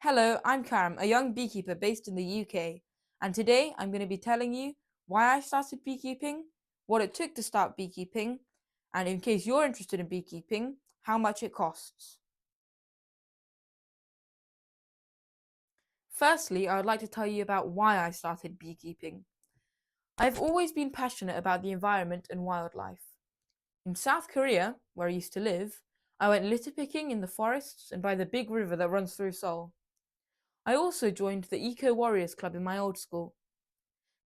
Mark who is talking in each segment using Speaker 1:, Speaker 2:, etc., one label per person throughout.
Speaker 1: Hello, I'm Karam, a young beekeeper based in the UK, and today I'm going to be telling you why I started beekeeping, what it took to start beekeeping, and in case you're interested in beekeeping, how much it costs. Firstly, I would like to tell you about why I started beekeeping. I've always been passionate about the environment and wildlife. In South Korea, where I used to live, I went litter picking in the forests and by the big river that runs through Seoul. I also joined the Eco Warriors Club in my old school.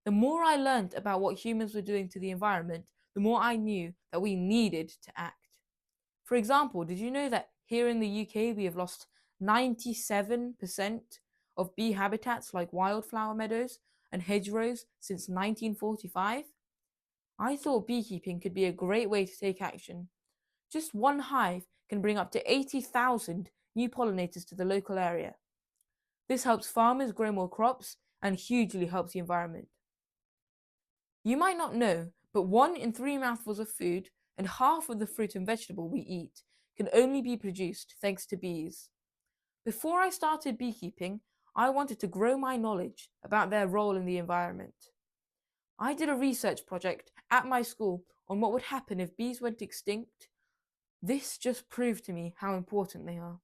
Speaker 1: The more I learned about what humans were doing to the environment, the more I knew that we needed to act. For example, did you know that here in the UK we have lost 97% of bee habitats like wildflower meadows and hedgerows since 1945? I thought beekeeping could be a great way to take action. Just one hive can bring up to 80,000 new pollinators to the local area. This helps farmers grow more crops and hugely helps the environment. You might not know, but 1 in 3 mouthfuls of food and half of the fruit and vegetable we eat can only be produced thanks to bees. Before I started beekeeping, I wanted to grow my knowledge about their role in the environment. I did a research project at my school on what would happen if bees went extinct. This just proved to me how important they are.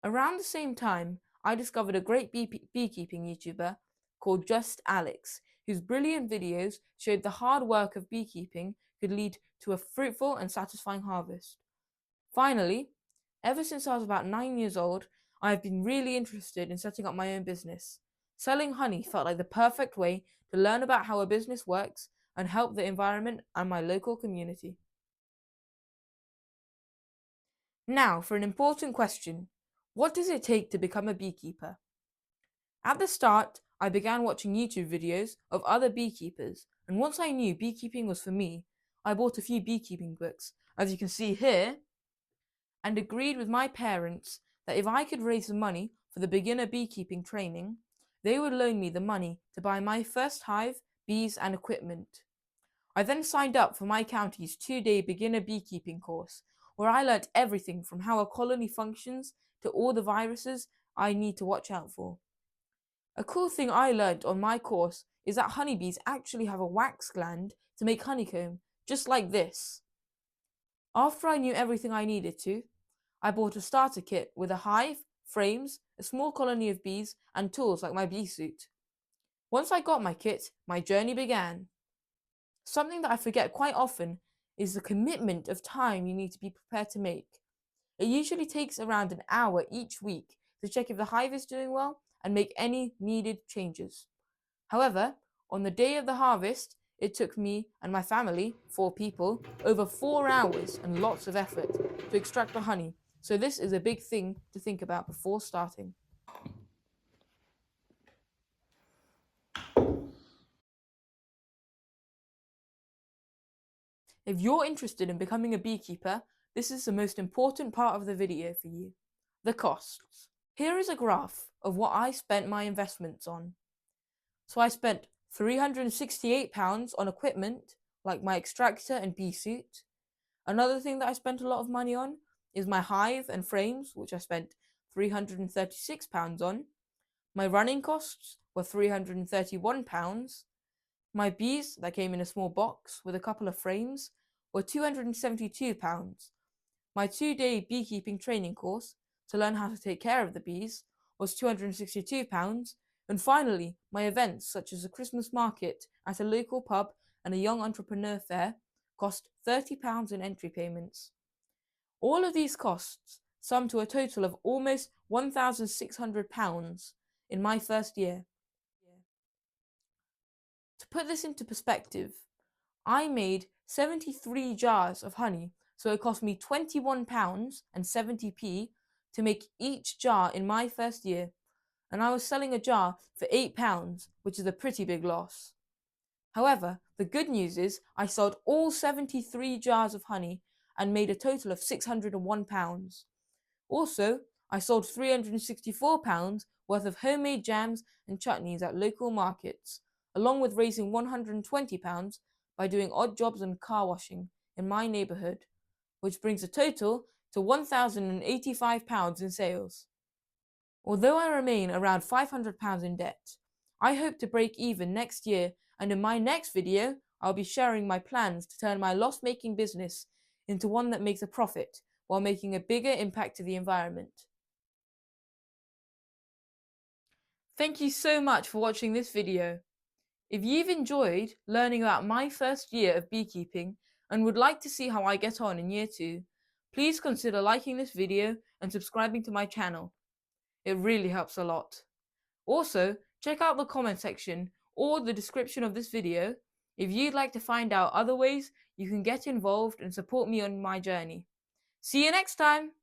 Speaker 1: Around the same time, I discovered a great beekeeping YouTuber called Just Alex, whose brilliant videos showed the hard work of beekeeping could lead to a fruitful and satisfying harvest. Finally, ever since I was about 9 years old, I have been really interested in setting up my own business. Selling honey felt like the perfect way to learn about how a business works and help the environment and my local community. Now, for an important question. What does it take to become a beekeeper? At the start, I began watching YouTube videos of other beekeepers, and once I knew beekeeping was for me, I bought a few beekeeping books, as you can see here, and agreed with my parents that if I could raise the money for the beginner beekeeping training, they would loan me the money to buy my first hive, bees, and equipment. I then signed up for my county's 2-day beginner beekeeping course, where I learnt everything from how a colony functions to all the viruses I need to watch out for. A cool thing I learnt on my course is that honeybees actually have a wax gland to make honeycomb, just like this. After I knew everything I needed to, I bought a starter kit with a hive, frames, a small colony of bees, and tools like my bee suit. Once I got my kit, my journey began. Something that I forget quite often is the commitment of time you need to be prepared to make. It usually takes around an hour each week to check if the hive is doing well and make any needed changes. However, on the day of the harvest, it took me and my family, 4 people, over 4 hours and lots of effort to extract the honey. So this is a big thing to think about before starting. If you're interested in becoming a beekeeper, this is the most important part of the video for you. The costs. Here is a graph of what I spent my investments on. So I spent £368 on equipment, like my extractor and bee suit. Another thing that I spent a lot of money on is my hive and frames, which I spent £336 on. My running costs were £331. My bees, that came in a small box with a couple of frames, were £272. My 2-day beekeeping training course to learn how to take care of the bees was £262. And finally, my events such as a Christmas market at a local pub and a young entrepreneur fair cost £30 in entry payments. All of these costs sum to a total of almost £1,600 in my first year. To put this into perspective, I made 73 jars of honey, so it cost me £21 and 70p to make each jar in my first year, and I was selling a jar for £8, which is a pretty big loss. However, the good news is I sold all 73 jars of honey and made a total of £601. Also, I sold £364 worth of homemade jams and chutneys at local markets, along with raising £120 by doing odd jobs and car washing in my neighbourhood, which brings the total to £1,085 in sales. Although I remain around £500 in debt, I hope to break even next year, and in my next video, I'll be sharing my plans to turn my loss-making business into one that makes a profit while making a bigger impact to the environment. Thank you so much for watching this video. If you've enjoyed learning about my first year of beekeeping and would like to see how I get on in year 2, please consider liking this video and subscribing to my channel. It really helps a lot. Also, check out the comment section or the description of this video if you'd like to find out other ways you can get involved and support me on my journey. See you next time!